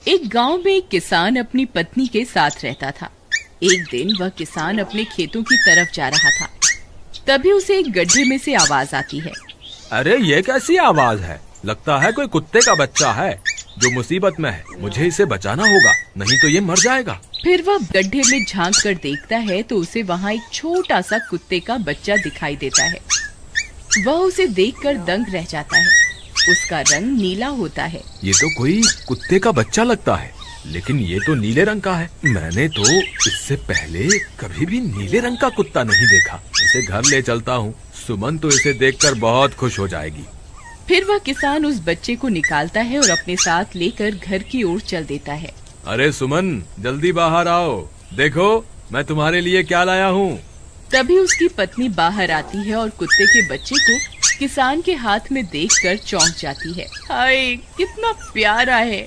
एक गांव में एक किसान अपनी पत्नी के साथ रहता था। एक दिन वह किसान अपने खेतों की तरफ जा रहा था। तभी उसे एक गड्ढे में से आवाज आती है। अरे ये कैसी आवाज है? लगता है कोई कुत्ते का बच्चा है जो मुसीबत में है। मुझे इसे बचाना होगा, नहीं तो ये मर जाएगा। फिर वह गड्ढे में झांक कर देखता है तो उसे वहाँ एक छोटा सा कुत्ते का बच्चा दिखाई देता है। वह उसे देखकर दंग रह जाता है। उसका रंग नीला होता है। ये तो कोई कुत्ते का बच्चा लगता है, लेकिन ये तो नीले रंग का है। मैंने तो इससे पहले कभी भी नीले रंग का कुत्ता नहीं देखा। इसे घर ले चलता हूँ, सुमन तो इसे देखकर बहुत खुश हो जाएगी। फिर वह किसान उस बच्चे को निकालता है और अपने साथ लेकर घर की ओर चल देता है। अरे सुमन, जल्दी बाहर आओ, देखो मैं तुम्हारे लिए क्या लाया हूँ। तभी उसकी पत्नी बाहर आती है और कुत्ते के बच्चे को किसान के हाथ में देखकर चौंक जाती है। हाय, कितना प्यारा है!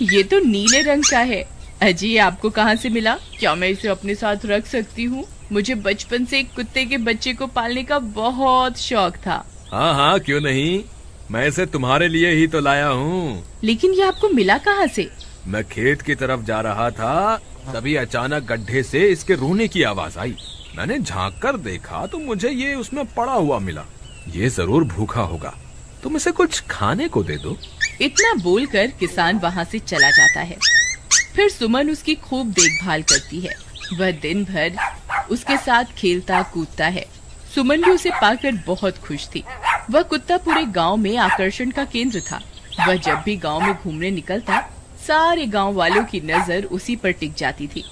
ये तो नीले रंग का है। अजी, आपको कहाँ से मिला? क्या मैं इसे अपने साथ रख सकती हूँ? मुझे बचपन से एक कुत्ते के बच्चे को पालने का बहुत शौक था। हाँ हाँ, क्यों नहीं, मैं इसे तुम्हारे लिए ही तो लाया हूँ। लेकिन ये आपको मिला कहाँ से? मैं खेत की तरफ जा रहा था, तभी अचानक गड्ढे से इसके रोने की आवाज आई। मैंने झांक कर देखा तो मुझे ये उसमें पड़ा हुआ मिला। ये जरूर भूखा होगा, तुम इसे कुछ खाने को दे दो। इतना बोलकर किसान वहाँ से चला जाता है। फिर सुमन उसकी खूब देखभाल करती है। वह दिन भर उसके साथ खेलता कूदता है। सुमन भी उसे पाकर बहुत खुश थी। वह कुत्ता पूरे गांव में आकर्षण का केंद्र था। वह जब भी गांव में घूमने निकलता, सारे गांव वालों की नजर उसी पर टिक जाती थी,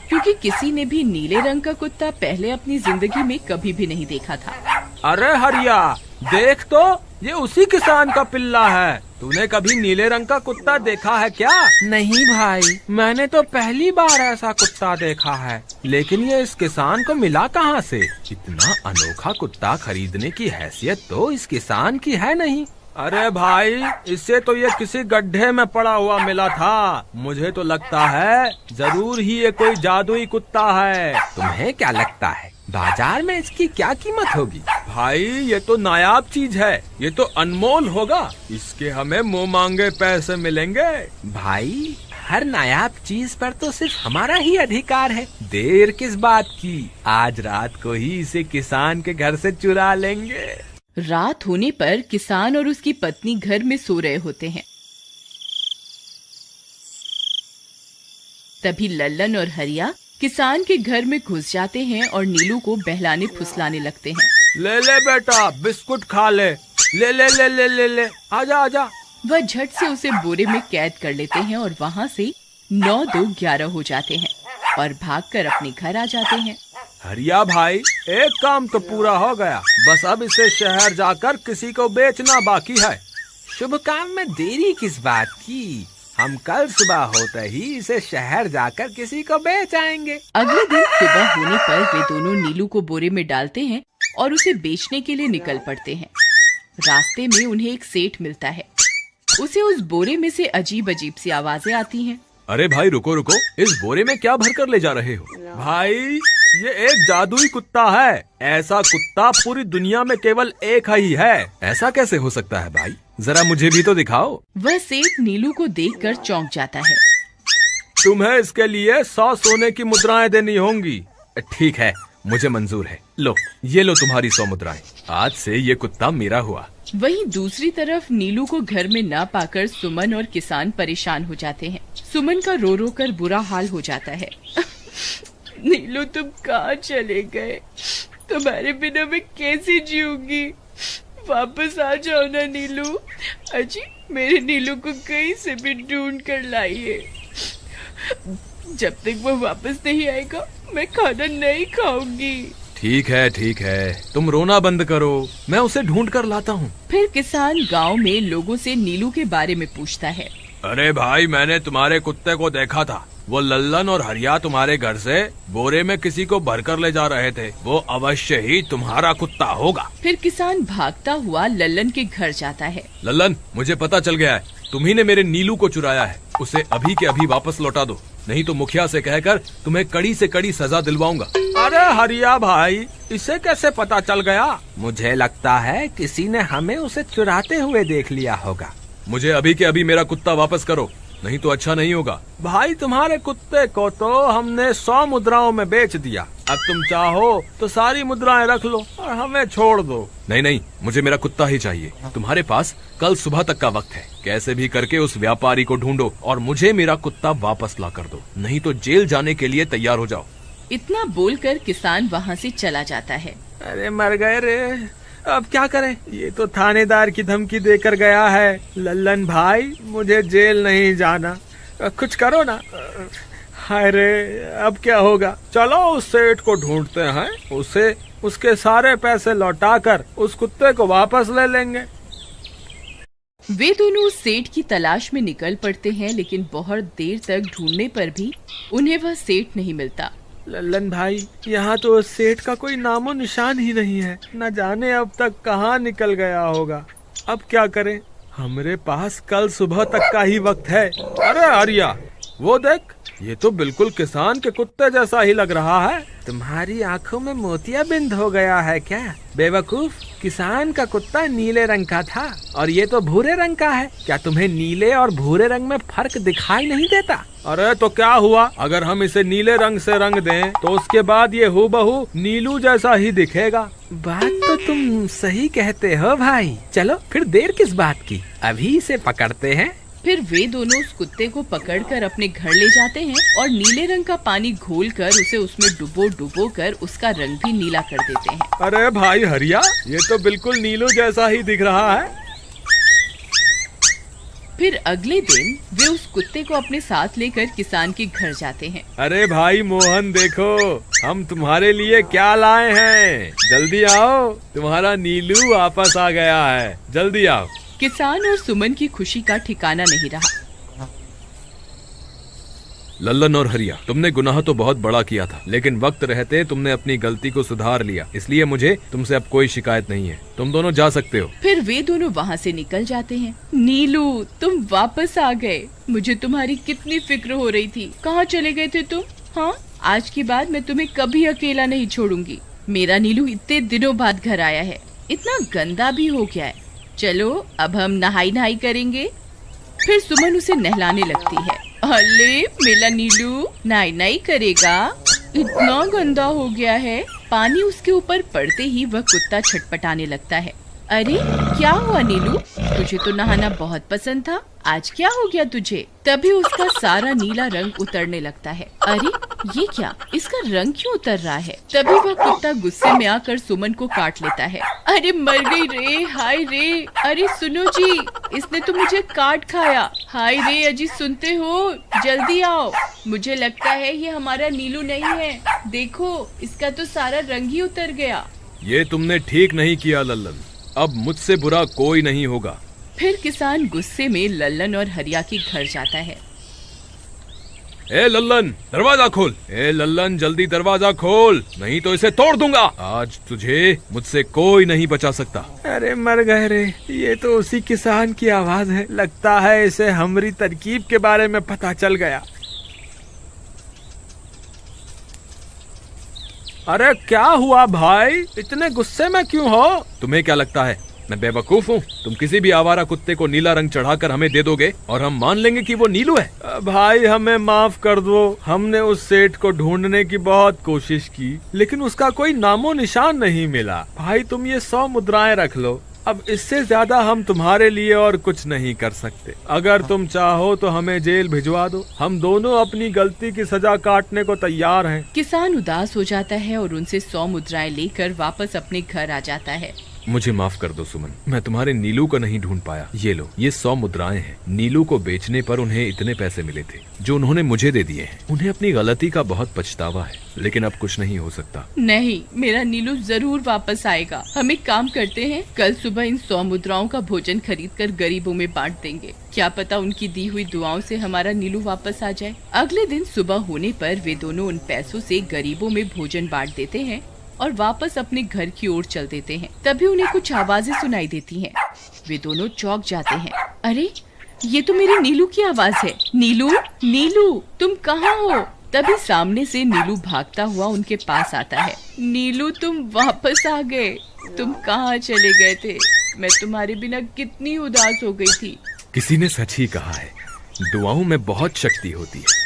क्योंकि किसी ने भी नीले रंग का कुत्ता पहले अपनी जिंदगी में कभी भी नहीं देखा था। अरे हरिया, देख तो, ये उसी किसान का पिल्ला है। तूने कभी नीले रंग का कुत्ता देखा है क्या? नहीं भाई, मैंने तो पहली बार ऐसा कुत्ता देखा है। लेकिन ये इस किसान को मिला कहाँ से? इतना अनोखा कुत्ता खरीदने की हैसियत तो इस किसान की है नहीं। अरे भाई, इससे तो ये किसी गड्ढे में पड़ा हुआ मिला था। मुझे तो लगता है जरूर ही ये कोई जादुई कुत्ता है। तुम्हें क्या लगता है बाजार में इसकी क्या कीमत होगी? भाई, ये तो नायाब चीज है, ये तो अनमोल होगा। इसके हमें मुंह मांगे पैसे मिलेंगे। भाई, हर नायाब चीज पर तो सिर्फ हमारा ही अधिकार है। देर किस बात की, आज रात को ही इसे किसान के घर से चुरा लेंगे। रात होने पर किसान और उसकी पत्नी घर में सो रहे होते हैं। तभी लल्लन और हरिया किसान के घर में घुस जाते हैं और नीलू को बहलाने फुसलाने लगते हैं। ले ले बेटा, बिस्कुट खा ले। ले ले ले ले ले ले, आजा आजा। वह झट से उसे बोरे में कैद कर लेते हैं और वहाँ से 9-2-11 हो जाते हैं और भागकर अपने घर आ जाते हैं। हरिया भाई, एक काम तो पूरा हो गया, बस अब इसे शहर जाकर किसी को बेचना बाकी है। शुभ काम में देरी किस बात की? हम कल सुबह होते ही इसे शहर जाकर किसी को बेच आएंगे। अगले दिन सुबह होने पर वे दोनों नीलू को बोरे में डालते हैं और उसे बेचने के लिए निकल पड़ते हैं। रास्ते में उन्हें एक सेठ मिलता है। उसे उस बोरे में से अजीब अजीब सी आवाजें आती हैं। अरे भाई, रुको रुको, इस बोरे में क्या भर कर ले जा रहे हो? भाई, ये एक जादुई कुत्ता है। ऐसा कुत्ता पूरी दुनिया में केवल एक ही है। ऐसा कैसे हो सकता है भाई? जरा मुझे भी तो दिखाओ। वह सेठ नीलू को देखकर चौंक जाता है। तुम्हें इसके लिए 100 सोने की मुद्राएं देनी होंगी। ठीक है, मुझे मंजूर है। लो, ये लो तुम्हारी 100 मुद्राएं। आज से ये कुत्ता मेरा हुआ। वहीं दूसरी तरफ नीलू को घर में न पाकर सुमन और किसान परेशान हो जाते हैं। सुमन का रो रो कर बुरा हाल हो जाता है। नीलू, तुम कहाँ चले गए? तुम्हारे बिना मैं कैसे जीऊंगी? वापस आ जाओ ना नीलू। अजी, मेरे नीलू को कहीं से भी ढूंढ कर लाइए। जब तक वो वापस नहीं आएगा मैं खाना नहीं खाऊंगी। ठीक है, तुम रोना बंद करो, मैं उसे ढूंढ कर लाता हूँ। फिर किसान गांव में लोगों से नीलू के बारे में पूछता है। अरे भाई, मैंने तुम्हारे कुत्ते को देखा था। वो लल्लन और हरिया तुम्हारे घर से बोरे में किसी को भरकर ले जा रहे थे। वो अवश्य ही तुम्हारा कुत्ता होगा। फिर किसान भागता हुआ लल्लन के घर जाता है। लल्लन, मुझे पता चल गया है, तुम्ही ने मेरे नीलू को चुराया है। उसे अभी के अभी वापस लौटा दो, नहीं तो मुखिया से कहकर तुम्हें कड़ी से कड़ी सजा दिलवाऊंगा। अरे हरिया भाई, इसे कैसे पता चल गया? मुझे लगता है किसी ने हमें उसे चुराते हुए देख लिया होगा। मुझे अभी के अभी मेरा कुत्ता वापस करो, नहीं तो अच्छा नहीं होगा। भाई तुम्हारे कुत्ते को तो हमने 100 मुद्राओं में बेच दिया, अब तुम चाहो तो सारी मुद्राएं रख लो और हमें छोड़ दो। नहीं नहीं, मुझे मेरा कुत्ता ही चाहिए। तुम्हारे पास कल सुबह तक का वक्त है, कैसे भी करके उस व्यापारी को ढूंढो और मुझे मेरा कुत्ता वापस ला कर दो, नहीं तो जेल जाने के लिए तैयार हो जाओ। इतना बोलकर किसान वहाँ से चला जाता है। अरे मर गए रे, अब क्या करें, ये तो थानेदार की धमकी देकर गया है। लल्लन भाई, मुझे जेल नहीं जाना, कुछ करो ना। हाय रे, अब क्या होगा। चलो उस सेठ को ढूंढते हैं, उसे उसके सारे पैसे लौटाकर उस कुत्ते को वापस ले लेंगे। वे दोनों उस सेठ की तलाश में निकल पड़ते हैं, लेकिन बहुत देर तक ढूंढने पर भी उन्हें वह सेठ नहीं मिलता। लल्लन भाई, यहाँ तो उस सेठ का कोई नामो निशान ही नहीं है, न जाने अब तक कहाँ निकल गया होगा। अब क्या करें, हमारे पास कल सुबह तक का ही वक्त है। अरे आर्या, वो देख, ये तो बिल्कुल किसान के कुत्ते जैसा ही लग रहा है। तुम्हारी आंखों में मोतियाबिंद हो गया है क्या बेवकूफ? किसान का कुत्ता नीले रंग का था और ये तो भूरे रंग का है। क्या तुम्हें नीले और भूरे रंग में फर्क दिखाई नहीं देता? अरे तो क्या हुआ, अगर हम इसे नीले रंग से रंग दें तो उसके बाद ये हूबहू नीलू जैसा ही दिखेगा। बात तो तुम सही कहते हो भाई, चलो फिर देर किस बात की, अभी इसे पकड़ते हैं। फिर वे दोनों उस कुत्ते को पकड़कर अपने घर ले जाते हैं और नीले रंग का पानी घोलकर उसे उसमें डुबो कर उसका रंग भी नीला कर देते हैं। अरे भाई हरिया, ये तो बिल्कुल नीलू जैसा ही दिख रहा है। फिर अगले दिन वे उस कुत्ते को अपने साथ लेकर किसान के घर जाते हैं। अरे भाई मोहन, देखो हम तुम्हारे लिए क्या लाए हैं, जल्दी आओ, तुम्हारा नीलू वापस आ गया है, जल्दी आओ। किसान और सुमन की खुशी का ठिकाना नहीं रहा। लल्लन और हरिया, तुमने गुनाह तो बहुत बड़ा किया था, लेकिन वक्त रहते तुमने अपनी गलती को सुधार लिया, इसलिए मुझे तुमसे अब कोई शिकायत नहीं है, तुम दोनों जा सकते हो। फिर वे दोनों वहाँ से निकल जाते हैं। नीलू, तुम वापस आ गए, मुझे तुम्हारी कितनी फिक्र हो रही थी, कहाँ चले गए थे तुम? हाँ, आज के बाद मैं तुम्हें कभी अकेला नहीं छोड़ूंगी। मेरा नीलू इतने दिनों बाद घर आया है, इतना गंदा भी हो गया है। चलो अब हम नहाई करेंगे। फिर सुमन उसे नहलाने लगती है। अले मेरा नीलू नहाई करेगा, इतना गंदा हो गया है। पानी उसके ऊपर पड़ते ही वह कुत्ता छटपटाने लगता है। अरे क्या हुआ नीलू, तुझे तो नहाना बहुत पसंद था, आज क्या हो गया तुझे? तभी उसका सारा नीला रंग उतरने लगता है। अरे ये क्या, इसका रंग क्यों उतर रहा है? तभी वह कुत्ता गुस्से में आकर सुमन को काट लेता है। अरे मर गई रे, हाय रे, अरे सुनो जी, इसने तो मुझे काट खाया। हाय रे अजी, सुनते हो, जल्दी आओ, मुझे लगता है ये हमारा नीलू नहीं है, देखो इसका तो सारा रंग ही उतर गया। ये तुमने ठीक नहीं किया लल्लन, अब मुझसे बुरा कोई नहीं होगा। फिर किसान गुस्से में लल्लन और हरिया के घर जाता है। ए लल्लन, दरवाजा खोल। ए लल्लन, जल्दी दरवाजा खोल, नहीं तो इसे तोड़ दूंगा। आज तुझे मुझसे कोई नहीं बचा सकता। अरे मर गए रे, ये तो उसी किसान की आवाज है, लगता है इसे हमारी तरकीब के बारे में पता चल गया। अरे क्या हुआ भाई, इतने गुस्से में क्यों हो? तुम्हें क्या लगता है मैं बेवकूफ हूँ? तुम किसी भी आवारा कुत्ते को नीला रंग चढ़ाकर हमें दे दोगे और हम मान लेंगे कि वो नीलू है? भाई हमें माफ कर दो, हमने उस सेठ को ढूंढने की बहुत कोशिश की, लेकिन उसका कोई नामो निशान नहीं मिला। भाई तुम ये 100 मुद्राएं रख लो, अब इससे ज्यादा हम तुम्हारे लिए और कुछ नहीं कर सकते। अगर तुम चाहो तो हमें जेल भिजवा दो, हम दोनों अपनी गलती की सजा काटने को तैयार हैं। किसान उदास हो जाता है और उनसे 100 मुद्राएं लेकर वापस अपने घर आ जाता है। मुझे माफ कर दो सुमन, मैं तुम्हारे नीलू को नहीं ढूंढ पाया। ये लो, ये 100 मुद्राएं हैं। नीलू को बेचने पर उन्हें इतने पैसे मिले थे जो उन्होंने मुझे दे दिए हैं। उन्हें अपनी गलती का बहुत पछतावा है, लेकिन अब कुछ नहीं हो सकता। नहीं, मेरा नीलू जरूर वापस आएगा। हम एक काम करते हैं, कल सुबह इन 100 मुद्राओं का भोजन खरीदकर गरीबों में बांट देंगे, क्या पता उनकी दी हुई दुआओं से हमारा नीलू वापस आ जाए। अगले दिन सुबह होने पर वे दोनों उन पैसों से गरीबों में भोजन बांट देते हैं और वापस अपने घर की ओर चल देते हैं। तभी उन्हें कुछ आवाजें सुनाई देती हैं। वे दोनों चौंक जाते हैं। अरे ये तो मेरे नीलू की आवाज है। नीलू, नीलू तुम कहाँ हो? तभी सामने से नीलू भागता हुआ उनके पास आता है। नीलू तुम वापस आ गए, तुम कहाँ चले गए थे? मैं तुम्हारे बिना कितनी उदास हो गई थी। किसी ने सच ही कहा है, दुआओं में बहुत शक्ति होती है।